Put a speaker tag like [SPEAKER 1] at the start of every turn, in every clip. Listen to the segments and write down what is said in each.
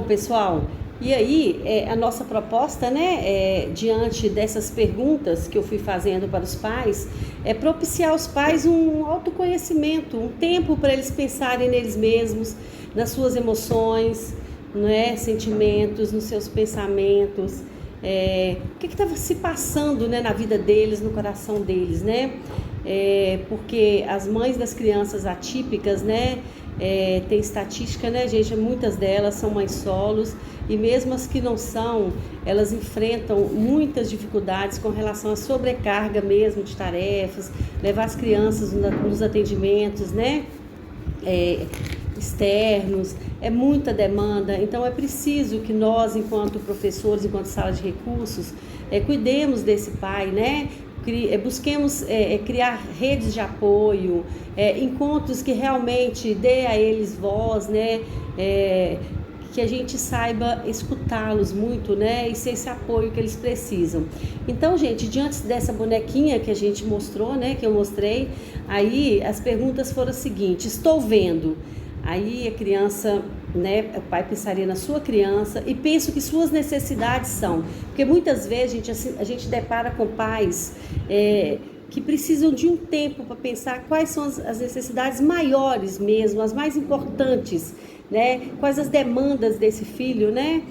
[SPEAKER 1] pessoal, e aí a nossa proposta, né, diante dessas perguntas que eu fui fazendo para os pais, é propiciar aos pais um autoconhecimento, um tempo para eles pensarem neles mesmos, nas suas emoções, né, sentimentos, nos seus pensamentos, o que estava se passando, né, na vida deles, no coração deles, né? Porque as mães das crianças atípicas, né, tem estatística, né, gente? Muitas delas são mães solos e mesmo as que não são, elas enfrentam muitas dificuldades com relação à sobrecarga mesmo de tarefas, levar as crianças nos atendimentos, né, externos, é muita demanda. Então é preciso que nós, enquanto professores, enquanto sala de recursos, cuidemos desse pai, né? Busquemos criar redes de apoio, encontros que realmente dê a eles voz, né? Que a gente saiba escutá-los muito, né? E ser esse apoio que eles precisam. Então, gente, diante dessa bonequinha que a gente mostrou, né? Que eu mostrei, aí as perguntas foram as seguintes: estou vendo. Aí a criança, né, o pai pensaria na sua criança e penso que suas necessidades são, porque muitas vezes a gente depara com pais que precisam de um tempo para pensar quais são as necessidades maiores mesmo, as mais importantes, né? Quais as demandas desse filho, né?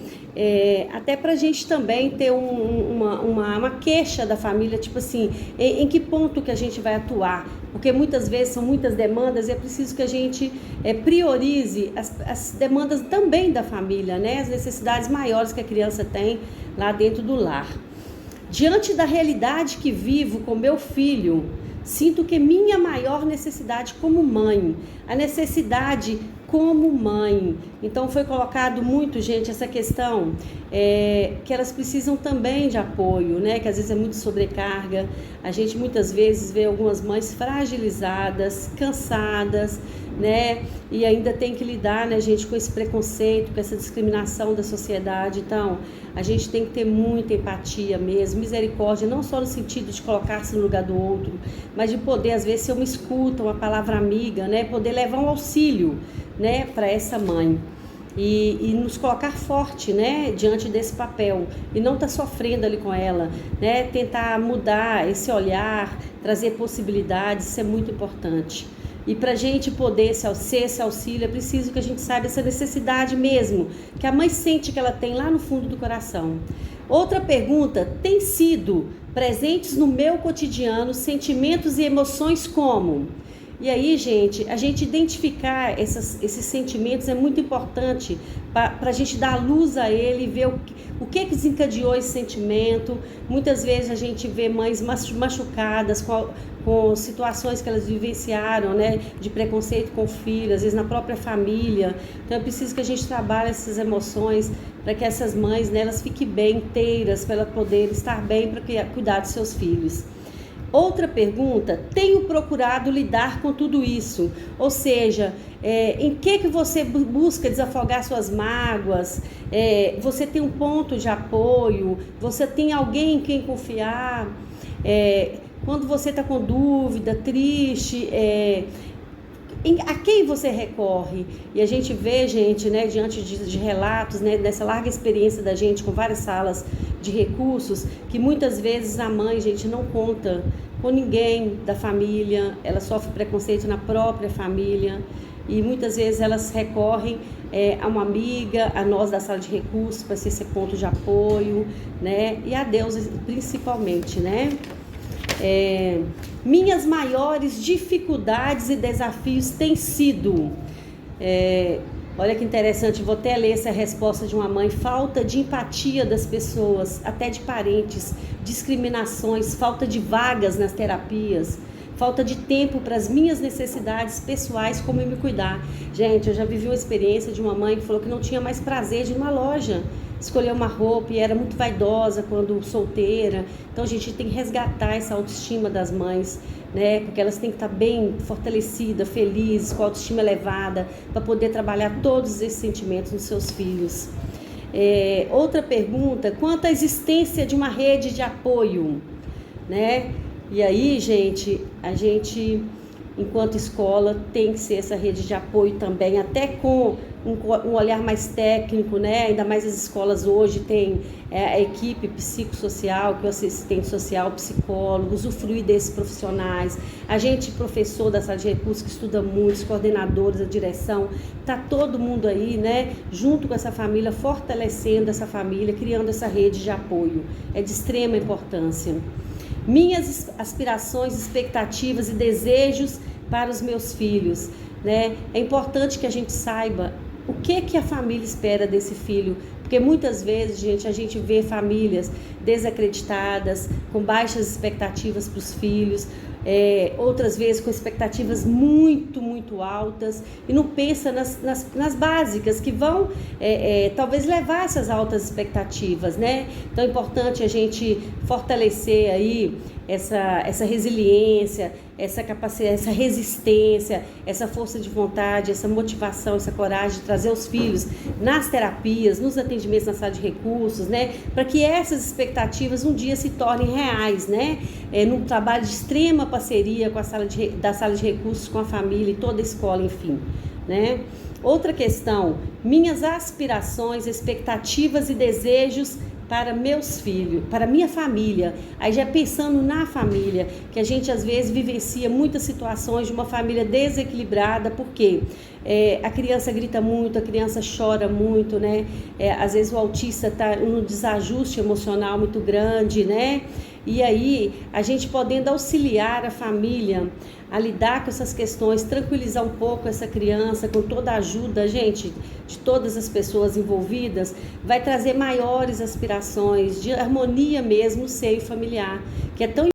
[SPEAKER 1] Até para a gente também ter uma queixa da família, tipo assim, em que ponto que a gente vai atuar, porque muitas vezes são muitas demandas e é preciso que a gente priorize as demandas também da família, né? As necessidades maiores que a criança tem lá dentro do lar. Diante da realidade que vivo com meu filho, sinto que minha maior necessidade como mãe, a necessidade como mãe. Então foi colocado muito, gente, essa questão que elas precisam também de apoio, né? Que às vezes é muito sobrecarga. A gente muitas vezes vê algumas mães fragilizadas, cansadas, né? E ainda tem que lidar, né, gente, com esse preconceito, com essa discriminação da sociedade. Então, a gente tem que ter muita empatia mesmo, misericórdia, não só no sentido de colocar-se no lugar do outro, mas de poder, às vezes, ser uma escuta, uma palavra amiga, né? Poder levar um auxílio, né, para essa mãe. E nos colocar forte, né, diante desse papel e não estar sofrendo ali com ela, né, tentar mudar esse olhar, trazer possibilidades, isso é muito importante. E para a gente poder ser esse auxílio, é preciso que a gente saiba essa necessidade mesmo, que a mãe sente que ela tem lá no fundo do coração. Outra pergunta: tem sido presentes no meu cotidiano sentimentos e emoções como? E aí, gente, a gente identificar esses sentimentos é muito importante para a gente dar luz a ele e ver o que desencadeou esse sentimento. Muitas vezes a gente vê mães machucadas com situações que elas vivenciaram, né, de preconceito com o filho, às vezes na própria família. Então é preciso que a gente trabalhe essas emoções para que essas mães, né, elas fiquem bem inteiras, para elas poderem estar bem para cuidar dos seus filhos. Outra pergunta: tenho procurado lidar com tudo isso? Ou seja, em que você busca desafogar suas mágoas? Você tem um ponto de apoio? Você tem alguém em quem confiar? Quando você está com dúvida, triste, a quem você recorre? E a gente vê, gente, né, diante de relatos, né, dessa larga experiência da gente com várias salas de recursos, que muitas vezes a mãe, gente, não conta com ninguém da família, ela sofre preconceito na própria família e muitas vezes elas recorrem a uma amiga, a nós da sala de recursos para ser esse ponto de apoio, né, e a Deus principalmente, né? Minhas maiores dificuldades e desafios têm sido, olha que interessante, vou até ler essa resposta de uma mãe: falta de empatia das pessoas, até de parentes, discriminações, falta de vagas nas terapias, falta de tempo para as minhas necessidades pessoais, como eu me cuidar. Gente, eu já vivi uma experiência de uma mãe que falou que não tinha mais prazer de ir numa loja escolher uma roupa e era muito vaidosa quando solteira. Então a gente tem que resgatar essa autoestima das mães, né? Porque elas têm que estar bem fortalecidas, felizes, com a autoestima elevada, para poder trabalhar todos esses sentimentos nos seus filhos. Outra pergunta: quanto à existência de uma rede de apoio, né? E aí, gente, a gente enquanto escola, tem que ser essa rede de apoio também, até com um olhar mais técnico, né? Ainda mais as escolas hoje têm a equipe psicossocial, que é o assistente social, psicólogo, usufruir desses profissionais. A gente, professor da sala de recursos, que estuda muito, os coordenadores, a direção, tá todo mundo aí, né? Junto com essa família, fortalecendo essa família, criando essa rede de apoio. É de extrema importância. Minhas aspirações, expectativas e desejos para os meus filhos, né? É importante que a gente saiba o que a família espera desse filho, porque muitas vezes, gente, a gente vê famílias desacreditadas, com baixas expectativas para os filhos, outras vezes com expectativas muito, muito altas, e não pensa nas básicas que vão talvez levar essas altas expectativas, né? Então é importante a gente fortalecer aí essa resiliência, essa capacidade, essa resistência, essa força de vontade, essa motivação, essa coragem de trazer os filhos nas terapias, nos atendimentos na sala de recursos, né? Para que essas expectativas um dia se tornem reais, né? Num trabalho de extrema parceria com da sala de recursos, com a família e toda a escola, enfim, né? Outra questão, minhas aspirações, expectativas e desejos para meus filhos, para minha família. Aí já pensando na família, que a gente às vezes vivencia muitas situações de uma família desequilibrada, porque a criança grita muito, a criança chora muito, né? Às vezes o autista está num desajuste emocional muito grande, né? E aí a gente podendo auxiliar a família a lidar com essas questões, tranquilizar um pouco essa criança, com toda a ajuda, gente, de todas as pessoas envolvidas, vai trazer maiores aspirações de harmonia mesmo no seio familiar, que é tão